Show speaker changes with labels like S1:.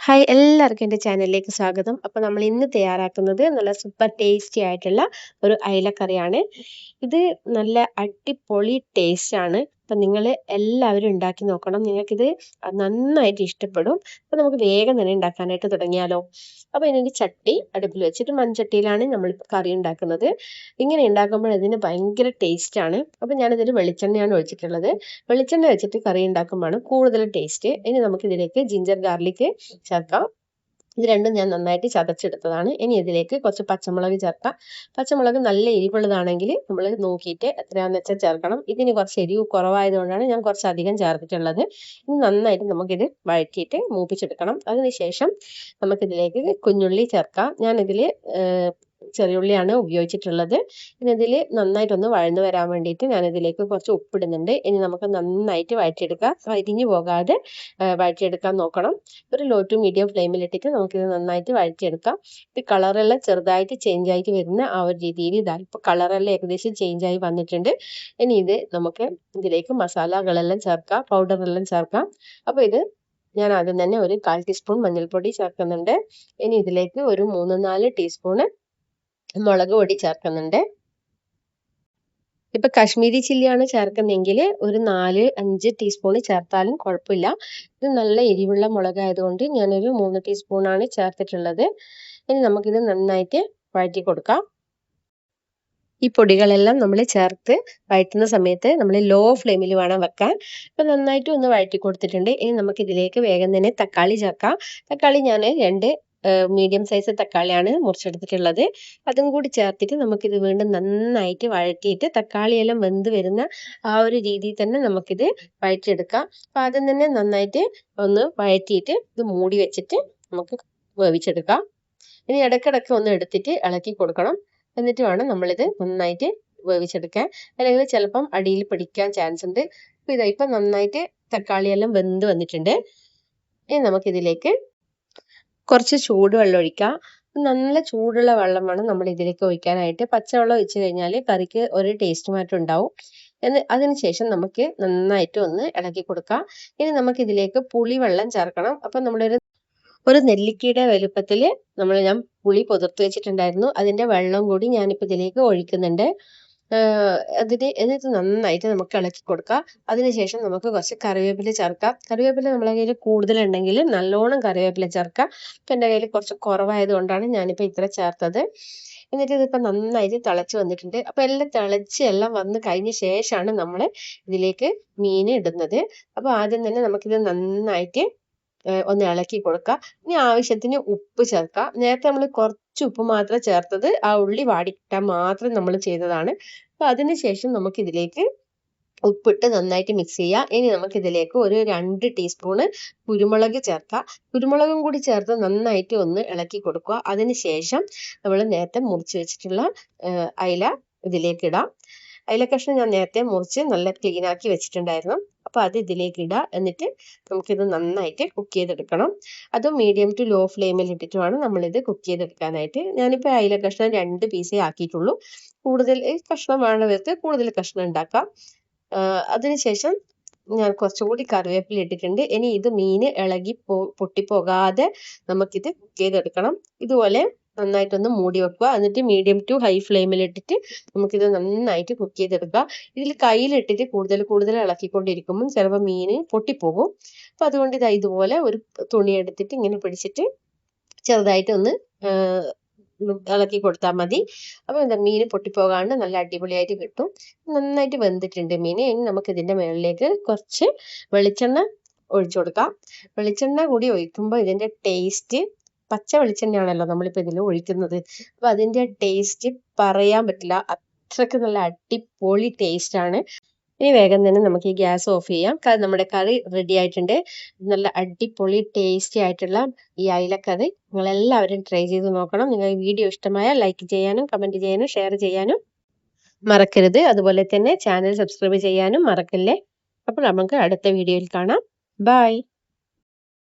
S1: Hi എല്ലാവർക്കും എൻ്റെ ചാനലിലേക്ക് സ്വാഗതം. അപ്പോൾ നമ്മൾ ഇന്ന് തയ്യാറാക്കുന്നത് നല്ല സൂപ്പർ ടേസ്റ്റി ആയിട്ടുള്ള ഒരു അയിലക്കറിയാണ്. ഇത് നല്ല അടിപൊളി ടേസ്റ്റ് ആണ്. അപ്പം നിങ്ങൾ എല്ലാവരും ഉണ്ടാക്കി നോക്കണം. നിങ്ങൾക്കിത് നന്നായിട്ട് ഇഷ്ടപ്പെടും. അപ്പോൾ നമുക്ക് വേഗം തന്നെ ഉണ്ടാക്കാനായിട്ട് തുടങ്ങിയാലോ. അപ്പോൾ ഇതിൻ്റെ ചട്ടി അടുപ്പിൽ വെച്ചിട്ട് മൺചട്ടിയിലാണ് നമ്മൾ കറി ഉണ്ടാക്കുന്നത്. ഇങ്ങനെ ഉണ്ടാക്കുമ്പോൾ ഇതിന് ഭയങ്കര ടേസ്റ്റ് ആണ്. അപ്പോൾ ഞാനിതിൽ വെളിച്ചെണ്ണയാണ് ഒഴിച്ചിട്ടുള്ളത്. വെളിച്ചെണ്ണ വെച്ചിട്ട് കറി ഉണ്ടാക്കുമ്പോഴാണ് കൂടുതൽ ടേസ്റ്റ്. ഇനി നമുക്കിതിലേക്ക് ജിഞ്ചർ ഗാർലിക് ചേർക്കാം. ഇത് രണ്ടും ഞാൻ നന്നായിട്ട് ചതച്ചെടുത്തതാണ്. ഇനി ഇതിലേക്ക് കുറച്ച് പച്ചമുളക് ചേർക്കാം. പച്ചമുളക് നല്ല എരിവുള്ളതാണെങ്കിൽ നമ്മൾ നോക്കിയിട്ട് എത്രയാണെന്ന് വെച്ചാൽ ചേർക്കണം. ഇതിന് കുറച്ച് എരിവ് കുറവായതുകൊണ്ടാണ് ഞാൻ കുറച്ച് അധികം ചേർത്തിട്ടുള്ളത്. ഇനി നന്നായിട്ട് നമുക്കിത് വഴറ്റിയിട്ട് മൂപ്പിച്ചെടുക്കണം. അതിനുശേഷം നമുക്കിതിലേക്ക് കുഞ്ഞുള്ളി ചേർക്കാം. ഞാനിതിൽ ചെറിയുള്ളിയാണ് ഉപയോഗിച്ചിട്ടുള്ളത്. ഇനി ഇതിൽ നന്നായിട്ടൊന്ന് വഴന്നു വരാൻ വേണ്ടിയിട്ട് ഞാനിതിലേക്ക് കുറച്ച് ഉപ്പിടുന്നുണ്ട്. ഇനി നമുക്ക് നന്നായിട്ട് വഴറ്റിയെടുക്കാം. കരിഞ്ഞു പോകാതെ വഴറ്റിയെടുക്കാൻ നോക്കണം. ഒരു ലോ ടു മീഡിയം ഫ്ലെയിമിലിട്ടിട്ട് നമുക്കിത് നന്നായിട്ട് വഴറ്റിയെടുക്കാം. ഇത് കളറെല്ലാം ചെറുതായിട്ട് ചേഞ്ച് ആയിട്ട് വരുന്ന ആ ഒരു രീതിയിൽ ഇതായി. ഇപ്പോൾ കളറെല്ലാം ഏകദേശം ചേഞ്ച് ആയി വന്നിട്ടുണ്ട്. ഇനി ഇത് നമുക്ക് ഇതിലേക്ക് മസാലകളെല്ലാം ചേർക്കാം, പൗഡറെല്ലാം ചേർക്കാം. അപ്പോൾ ഇത് ഞാൻ ആദ്യം തന്നെ ഒരു 1/4 ടീസ്പൂൺ മഞ്ഞൾപ്പൊടി ചേർക്കുന്നുണ്ട്. ഇനി ഇതിലേക്ക് ഒരു 3-4 ടീസ്പൂണ് മുളക് പൊടി ചേർക്കുന്നുണ്ട്. ഇപ്പൊ കാശ്മീരി ചില്ലിയാണ് ചേർക്കുന്നതെങ്കിൽ ഒരു 4-5 ടീസ്പൂൺ ചേർത്താലും കുഴപ്പമില്ല. ഇത് നല്ല എരിവുള്ള മുളകായതുകൊണ്ട് ഞാനൊരു 3 ടീസ്പൂണാണ് ചേർത്തിട്ടുള്ളത്. ഇനി നമുക്കിത് നന്നായിട്ട് വഴറ്റി കൊടുക്കാം. ഈ പൊടികളെല്ലാം നമ്മൾ ചേർത്ത് വഴറ്റുന്ന സമയത്ത് നമ്മൾ ലോ ഫ്ലെയിമിൽ വേണം വെക്കാൻ. അപ്പം നന്നായിട്ട് ഒന്ന് വഴറ്റി കൊടുത്തിട്ടുണ്ട്. ഇനി നമുക്കിതിലേക്ക് വേഗം തന്നെ തക്കാളി ചേർക്കാം. തക്കാളി ഞാൻ 2 മീഡിയം സൈസ് തക്കാളിയാണ് മുറിച്ചെടുത്തിട്ടുള്ളത്. അതും കൂടി ചേർത്തിട്ട് നമുക്കിത് വീണ്ടും നന്നായിട്ട് വഴറ്റിയിട്ട് തക്കാളിയെല്ലാം വെന്ത് വരുന്ന ആ ഒരു രീതിയിൽ തന്നെ നമുക്കിത് വഴറ്റിയെടുക്കാം. അപ്പം ആദ്യം തന്നെ നന്നായിട്ട് ഒന്ന് വഴറ്റിയിട്ട് ഇത് മൂടി വെച്ചിട്ട് നമുക്ക് വേവിച്ചെടുക്കാം. ഇനി ഇടയ്ക്കിടയ്ക്ക് ഒന്ന് എടുത്തിട്ട് ഇളക്കി കൊടുക്കണം. എന്നിട്ട് വേണം നമ്മളിത് നന്നായിട്ട് വേവിച്ചെടുക്കാൻ. അല്ലെങ്കിൽ ചിലപ്പം അടിയിൽ പിടിക്കാൻ ചാൻസ് ഉണ്ട്. അപ്പോൾ ഇപ്പം നന്നായിട്ട് തക്കാളിയെല്ലാം വെന്ത് വന്നിട്ടുണ്ട്. ഇനി നമുക്കിതിലേക്ക് കുറച്ച് ചൂടുവെള്ളം ഒഴിക്കാം. നല്ല ചൂടുള്ള വെള്ളം വേണം നമ്മൾ ഇതിലേക്ക് ഒഴിക്കാനായിട്ട്. പച്ചവെള്ളം ഒഴിച്ച് കഴിഞ്ഞാൽ കറിക്ക് ഒരു ടേസ്റ്റ് മാറ്റം ഉണ്ടാവും. അതിനുശേഷം നമുക്ക് നന്നായിട്ട് ഒന്ന് ഇളക്കി കൊടുക്കാം. ഇനി നമുക്ക് ഇതിലേക്ക് പുളിവെള്ളം ചേർക്കണം. അപ്പം ഒരു നെല്ലിക്കയുടെ വലുപ്പത്തിൽ ഞാൻ പുളി പുതിർത്ത് വെച്ചിട്ടുണ്ടായിരുന്നു. അതിൻ്റെ വെള്ളം കൂടി ഞാനിപ്പോൾ ഇതിലേക്ക് ഒഴിക്കുന്നുണ്ട്. എന്നിട്ട് നന്നായിട്ട് നമുക്ക് ഇളക്കി കൊടുക്കാം. അതിനുശേഷം നമുക്ക് കുറച്ച് കറിവേപ്പില ചേർക്കാം. കറിവേപ്പില നമ്മളെ കയ്യിൽ കൂടുതലുണ്ടെങ്കിൽ നല്ലോണം കറിവേപ്പില ചേർക്കാം. ഇപ്പം എൻ്റെ കയ്യിൽ കുറച്ച് കുറവായതുകൊണ്ടാണ് ഞാനിപ്പോൾ ഇത്ര ചേർത്തത്. എന്നിട്ട് ഇതിപ്പോൾ നന്നായിട്ട് തിളച്ച് വന്നിട്ടുണ്ട്. അപ്പോൾ എല്ലാം വന്ന് കഴിഞ്ഞ ശേഷമാണ് നമ്മൾ ഇതിലേക്ക് മീൻ ഇടുന്നത്. അപ്പോൾ ആദ്യം തന്നെ നമുക്കിത് നന്നായിട്ട് ഒന്ന് ഇളക്കി കൊടുക്കുക. ഇനി ആവശ്യത്തിന് ഉപ്പ് ചേർക്കുക. നേരത്തെ നമ്മൾ കുറച്ച് ഉപ്പ് മാത്രം ചേർത്തത് ആ ഉള്ളി വാടിക്കിട്ടാൻ മാത്രം നമ്മൾ ചെയ്തതാണ്. അപ്പോൾ അതിനുശേഷം നമുക്കിതിലേക്ക് ഉപ്പിട്ട് നന്നായിട്ട് മിക്സ് ചെയ്യുക. ഇനി നമുക്കിതിലേക്ക് ഒരു 2 ടീസ്പൂണ് കുരുമുളക് ചേർക്കാം. കുരുമുളകും കൂടി ചേർത്ത് നന്നായിട്ട് ഒന്ന് ഇളക്കി കൊടുക്കുക. അതിനുശേഷം നമ്മൾ നേരത്തെ മുറിച്ച് വെച്ചിട്ടുള്ള അയില ഇതിലേക്ക് ഇടാം. അയില കഷ്ണം ഞാൻ നേരത്തെ മുറിച്ച് നല്ല ക്ലീൻ ആക്കി വെച്ചിട്ടുണ്ടായിരുന്നു. അപ്പോൾ അത് ഇതിലേക്ക് ഇടാം. എന്നിട്ട് നമുക്കിത് നന്നായിട്ട് കുക്ക് ചെയ്തെടുക്കണം. അതും മീഡിയം ടു ലോ ഫ്ലെയിമിൽ ഇട്ടിട്ട് വേണം നമ്മളിത് കുക്ക് ചെയ്തെടുക്കാനായിട്ട്. ഞാനിപ്പോൾ അയില കഷ്ണം 2 പീസേ ആക്കിയിട്ടുള്ളൂ. കൂടുതൽ കഷ്ണം വേണ്ടവർക്ക് കൂടുതൽ കഷ്ണം ഉണ്ടാക്കാം. അതിനുശേഷം ഞാൻ കുറച്ചുകൂടി കറിവേപ്പില ഇട്ടിട്ടുണ്ട്. ഇനി ഇത് മീൻ ഇളകി പൊട്ടിപ്പോകാതെ നമുക്കിത് കുക്ക് ചെയ്തെടുക്കണം. ഇതുപോലെ നന്നായിട്ടൊന്ന് മൂടി വെക്കുക. എന്നിട്ട് മീഡിയം ടു ഹൈ ഫ്ലെയിമിൽ ഇട്ടിട്ട് നമുക്കിത് നന്നായിട്ട് കുക്ക് ചെയ്തെടുക്കുക. ഇതിൽ കയ്യിലിട്ടിട്ട് കൂടുതൽ ഇളക്കിക്കൊണ്ടിരിക്കുമ്പോൾ ചിലപ്പോൾ മീൻ പൊട്ടിപ്പോകും. അപ്പോൾ അതുകൊണ്ട് ഇതുപോലെ ഒരു തുണി എടുത്തിട്ട് ഇങ്ങനെ പിടിച്ചിട്ട് ചെറുതായിട്ട് ഒന്ന് ഇളക്കി കൊടുത്താൽ മതി. അപ്പോൾ മീൻ പൊട്ടിപ്പോകാണ്ട് നല്ല അടിപൊളിയായിട്ട് കിട്ടും. നന്നായിട്ട് വെന്തിട്ടുണ്ട് മീൻ. ഇനി നമുക്ക് ഇതിൻ്റെ മുകളിലേക്ക് കുറച്ച് വെളിച്ചെണ്ണ ഒഴിച്ചു കൊടുക്കാം. വെളിച്ചെണ്ണ കൂടി ഒഴിക്കുമ്പോൾ ഇതിൻ്റെ ടേസ്റ്റ്, പച്ച വെളിച്ചെണ്ണയാണല്ലോ നമ്മളിപ്പോൾ ഇതിൽ ഒഴിക്കുന്നത്. അപ്പോൾ അതിൻ്റെ ടേസ്റ്റ് പറയാൻ പറ്റില്ല. അത്രയ്ക്ക് നല്ല അടിപൊളി ടേസ്റ്റ് ആണ്. ഇനി വേഗം തന്നെ നമുക്ക് ഈ ഗ്യാസ് ഓഫ് ചെയ്യാം. നമ്മുടെ കറി റെഡി ആയിട്ടുണ്ട്. നല്ല അടിപൊളി ടേസ്റ്റി ആയിട്ടുള്ള ഈ അയിലക്കറി നിങ്ങളെല്ലാവരും ട്രൈ ചെയ്ത് നോക്കണം. നിങ്ങൾക്ക് വീഡിയോ ഇഷ്ടമായാൽ ലൈക്ക് ചെയ്യാനും കമൻറ്റ് ചെയ്യാനും ഷെയർ ചെയ്യാനും മറക്കരുത്. അതുപോലെ തന്നെ ചാനൽ സബ്സ്ക്രൈബ് ചെയ്യാനും മറക്കല്ലേ. അപ്പോൾ നമുക്ക് അടുത്ത വീഡിയോയിൽ കാണാം. ബൈ.